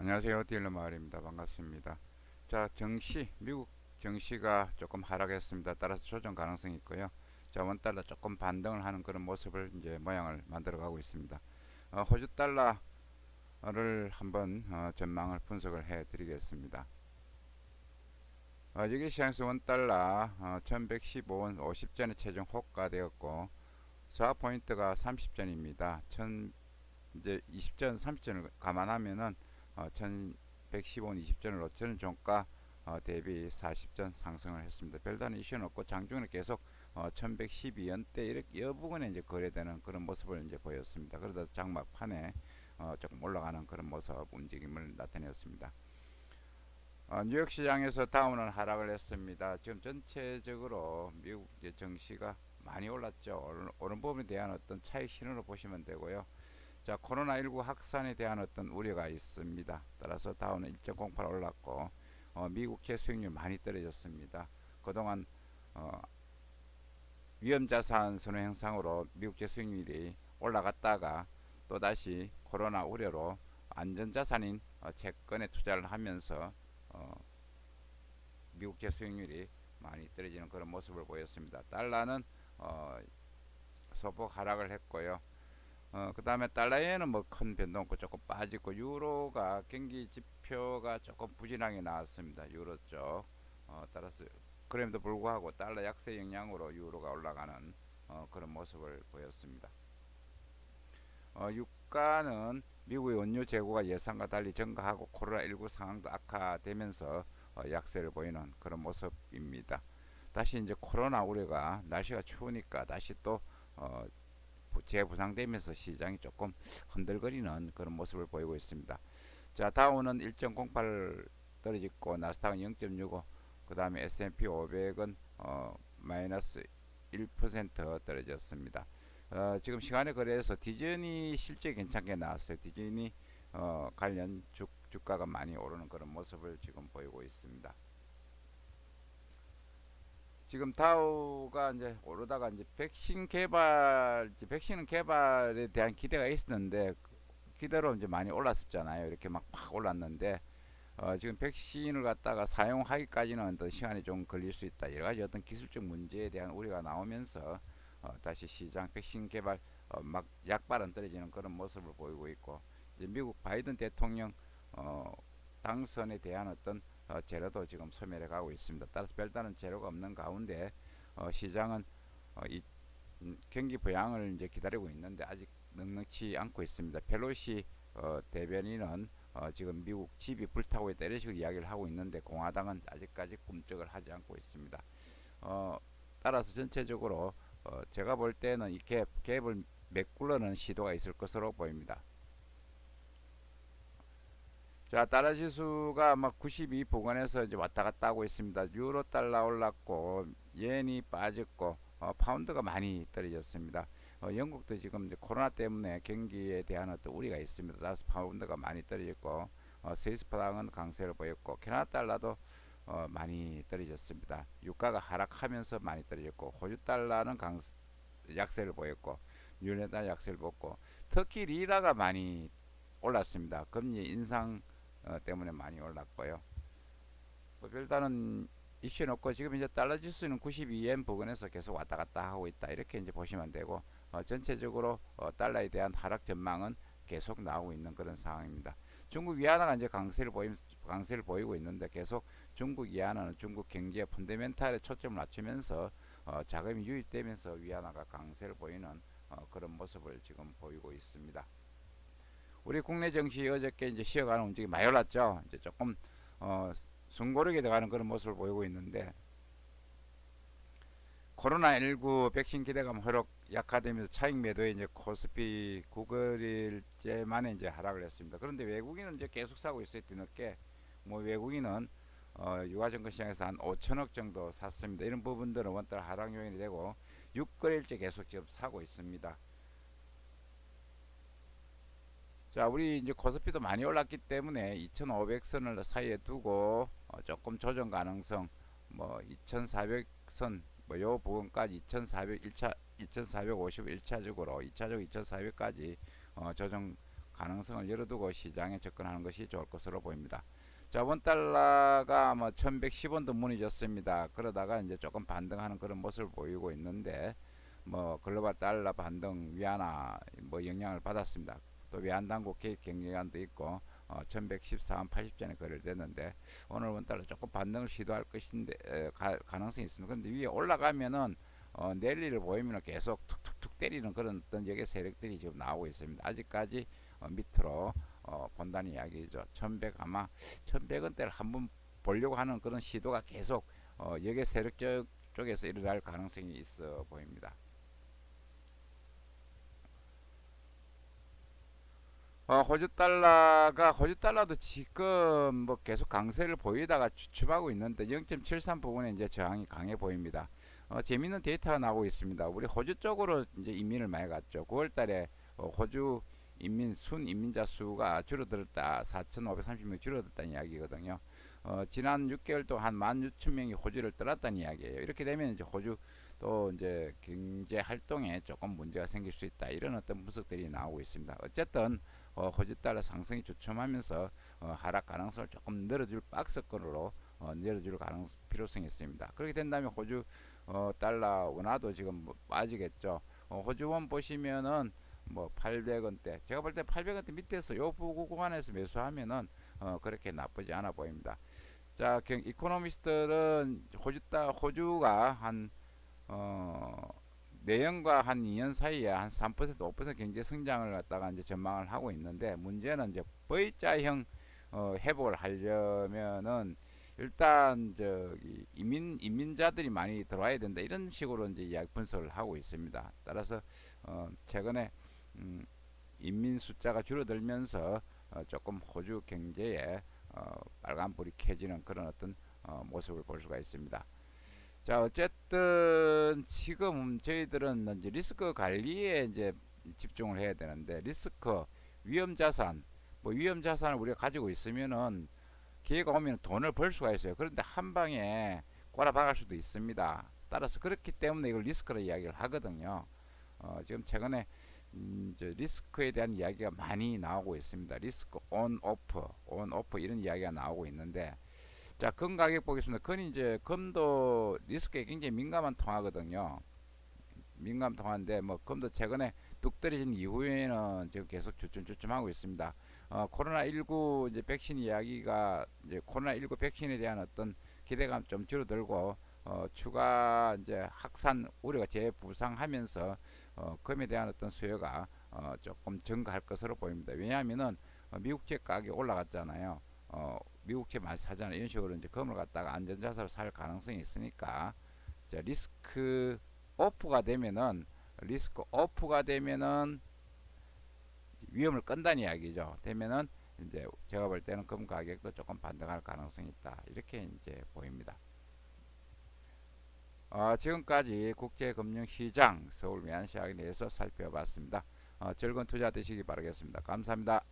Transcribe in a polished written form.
안녕하세요. 딜러 마을입니다. 반갑습니다. 자, 미국 증시가 조금 하락했습니다. 따라서 조정 가능성이 있고요. 자, 원 달러 조금 반등을 하는 그런 모습을 이제 모양을 만들어 가고 있습니다. 호주 달러를 한번 전망을 분석을 해 드리겠습니다. 여기 시장에서 원 달러 1115원 50전에 최종 호가되었고 스왑 포인트가 30전입니다. 이제 20전, 30전을 감안하면은 1115원 20전으로 저는 종가 대비 40전 상승을 했습니다. 별다른 이슈는 없고 장중에 계속 1112원대 이렇게 이 부분에 이제 거래되는 그런 모습을 이제 보였습니다. 그러다 장막판에 조금 올라가는 그런 모습 움직임을 나타냈습니다. 뉴욕 시장에서 다운은 하락을 했습니다. 지금 전체적으로 미국 증시가 많이 올랐죠. 오른 부분에 대한 어떤 차익 신호로 보시면 되고요. 자, 코로나19 확산에 대한 어떤 우려가 있습니다. 따라서 다우는 1.08 올랐고 미국채 수익률 많이 떨어졌습니다. 그동안 위험자산 선호 현상으로 미국채 수익률이 올라갔다가 또다시 코로나 우려로 안전자산인 채권에 투자를 하면서 미국채 수익률이 많이 떨어지는 그런 모습을 보였습니다. 달러는 소폭 하락을 했고요. 그 다음에 달러에는 뭐 큰 변동 없고 조금 빠지고 유로가 경기 지표가 조금 부진하게 나왔습니다. 유로 쪽. 따라서 그럼에도 불구하고 달러 약세 영향으로 유로가 올라가는 그런 모습을 보였습니다. 유가는 미국의 원유 재고가 예상과 달리 증가하고 코로나19 상황도 악화되면서 약세를 보이는 그런 모습입니다. 다시 이제 코로나 우려가 날씨가 추우니까 다시 또 재부상되면서 시장이 조금 흔들거리는 그런 모습을 보이고 있습니다. 자, 다우는 1.08 떨어지고 나스닥은 0.65, 그 다음에 S&P 500은 마이너스 1% 떨어졌습니다. 지금 시간에 거래해서 디즈니 실제 괜찮게 나왔어요. 디즈니 관련 주가가 많이 오르는 그런 모습을 지금 보이고 있습니다. 지금 다우가 이제 오르다가 이제 백신 개발에 대한 기대가 있었는데 기대로 이제 많이 올랐었잖아요. 이렇게 막 팍 올랐는데 지금 백신을 갖다가 사용하기까지는 어떤 시간이 좀 걸릴 수 있다. 여러 가지 어떤 기술적 문제에 대한 우려가 나오면서 다시 시장 백신 개발 막 약발은 떨어지는 그런 모습을 보이고 있고 이제 미국 바이든 대통령 당선에 대한 어떤 재료도 지금 소멸해 가고 있습니다. 따라서 별다른 재료가 없는 가운데 시장은 이 경기 부양을 이제 기다리고 있는데 아직 넉넉치 않고 있습니다. 펠로시 대변인은 지금 미국 집이 불타고 있다 이런 식으로 이야기를 하고 있는데 공화당은 아직까지 꿈쩍을 하지 않고 있습니다. 따라서 전체적으로 제가 볼 때는 이 갭을 메꾸려는 시도가 있을 것으로 보입니다. 자, 달러 지수가 막 92 부근에서 이제 왔다 갔다 하고 있습니다. 유로 달러 올랐고 옌이 빠졌고 파운드가 많이 떨어졌습니다. 영국도 지금 이제 코로나 때문에 경기에 대한 어떤 우려가 있습니다. 따라서 파운드가 많이 떨어졌고 스위스 프랑은 강세를 보였고 캐나다 달러도 많이 떨어졌습니다. 유가가 하락하면서 많이 떨어졌고 호주 달러는 약세를 보였고 뉴질랜드 약세를 보였고 터키 리라가 많이 올랐습니다. 금리 인상 때문에 많이 올랐고요. 뭐 별다른 이슈는 없고 지금 이제 달러 지수는 92엔 부근에서 계속 왔다 갔다 하고 있다 이렇게 이제 보시면 되고 전체적으로 달러에 대한 하락 전망은 계속 나오고 있는 그런 상황입니다. 중국 위안화가 이제 강세를 보이고 있는데 계속 중국 위안화는 중국 경기의 펀더멘탈에 초점을 맞추면서 자금이 유입되면서 위안화가 강세를 보이는 그런 모습을 지금 보이고 있습니다. 우리 국내 증시 어저께 이제 쉬어가는 움직임이 많이 올랐죠. 이제 조금 숨고르게 돼가는 그런 모습을 보이고 있는데 코로나19 백신 기대감 흐르 약화되면서 차익 매도에 이제 코스피 9일째 만에 이제 하락을 했습니다. 그런데 외국인은 이제 계속 사고 있어요. 뒤늦게 뭐 외국인은 유가증권 시장에서 한 5천억 정도 샀습니다. 이런 부분들은 원달 하락 요인이 되고 6거래일째 계속 지금 사고 있습니다. 자, 우리 이제 코스피도 많이 올랐기 때문에 2,500선을 사이에 두고 조금 조정 가능성 뭐 2,400선 뭐 요 부분까지 2,400 1차 2,450 1차적으로 2차적 2,400까지 조정 가능성을 열어두고 시장에 접근하는 것이 좋을 것으로 보입니다. 자, 원달러가 뭐 1110원도 무너졌습니다. 그러다가 이제 조금 반등하는 그런 모습을 보이고 있는데 뭐 글로벌 달러 반등 위안화 뭐 영향을 받았습니다. 또 외환 당국 개입 경계관도 있고 1114원 80전에 거래됐는데 오늘 원달러 조금 반등을 시도할 것인데 가능성이 있습니다. 그런데 위에 올라가면은 랠리를 보이면 계속 툭툭툭 때리는 그런 어떤 역의 세력들이 지금 나오고 있습니다. 아직까지 밑으로 본다는 이야기죠. 1100 아마 1100원대를 한번 보려고 하는 그런 시도가 계속 역의 세력 쪽에서 일어날 가능성이 있어 보입니다. 호주 달러도 지금 뭐 계속 강세를 보이다가 주춤하고 있는데 0.73 부분에 이제 저항이 강해 보입니다. 재밌는 데이터가 나오고 있습니다. 우리 호주 쪽으로 이제 이민을 많이 갔죠. 9월달에 호주 순 이민자 수가 줄어들었다. 4,530명 줄어들었다는 이야기거든요. 지난 6개월 동안 한 16,000명이 호주를 떠났다는 이야기예요. 이렇게 되면 이제 호주 또 이제 경제 활동에 조금 문제가 생길 수 있다. 이런 어떤 분석들이 나오고 있습니다. 어쨌든 호주 달러 상승이 주춤하면서 하락 가능성을 조금 늘어줄 박스권으로 늘어줄 필요성이 있습니다. 그렇게 된다면 호주 달러 원화도 지금 뭐 빠지겠죠. 호주 원 보시면은 뭐 800원대 제가 볼 때 800원대 밑에서 요 구간에서 매수하면은 그렇게 나쁘지 않아 보입니다. 자, 이코노미스트들은 호주가 한 내년과 한 2년 사이에 한 3% 5% 경제 성장을 갖다가 이제 전망을 하고 있는데 문제는 이제 V자형 회복을 하려면은 일단 저기 이민자들이 많이 들어와야 된다 이런 식으로 이제 이야기 분석을 하고 있습니다. 따라서 최근에 인민 숫자가 줄어들면서 조금 호주 경제에 빨간불이 켜지는 그런 어떤 모습을 볼 수가 있습니다. 자, 어쨌든 지금 저희들은 이제 리스크 관리에 이제 집중을 해야 되는데 리스크, 위험 자산, 뭐 위험 자산을 우리가 가지고 있으면은 기회가 오면 돈을 벌 수가 있어요. 그런데 한 방에 꼬라박을 수도 있습니다. 따라서 그렇기 때문에 이걸 리스크로 이야기를 하거든요. 지금 최근에 리스크에 대한 이야기가 많이 나오고 있습니다. 리스크 온 오프 이런 이야기가 나오고 있는데 자, 금 가격 보겠습니다. 금도 리스크에 굉장히 민감한 통화거든요. 민감 통화인데 뭐 금도 최근에 뚝 떨어진 이후에는 지금 계속 주춤주춤하고 있습니다. 코로나19 이제 백신 이야기가 이제 코로나19 백신에 대한 어떤 기대감 좀 줄어들고 추가 이제 확산 우려가 재부상하면서 금에 대한 어떤 수요가 조금 증가할 것으로 보입니다. 왜냐하면은 미국제 가격이 올라갔잖아요. 미국제 많이 사잖아요. 이런 식으로 이제 금을 갖다가 안전자산으로 살 가능성이 있으니까 리스크 오프가 되면은 위험을 끈다는 이야기죠. 되면은 이제 제가 볼 때는 금 가격도 조금 반등할 가능성이 있다. 이렇게 이제 보입니다. 지금까지 국제금융시장 서울 외환시장에 대해서 살펴봤습니다. 즐거운 투자 되시기 바라겠습니다. 감사합니다.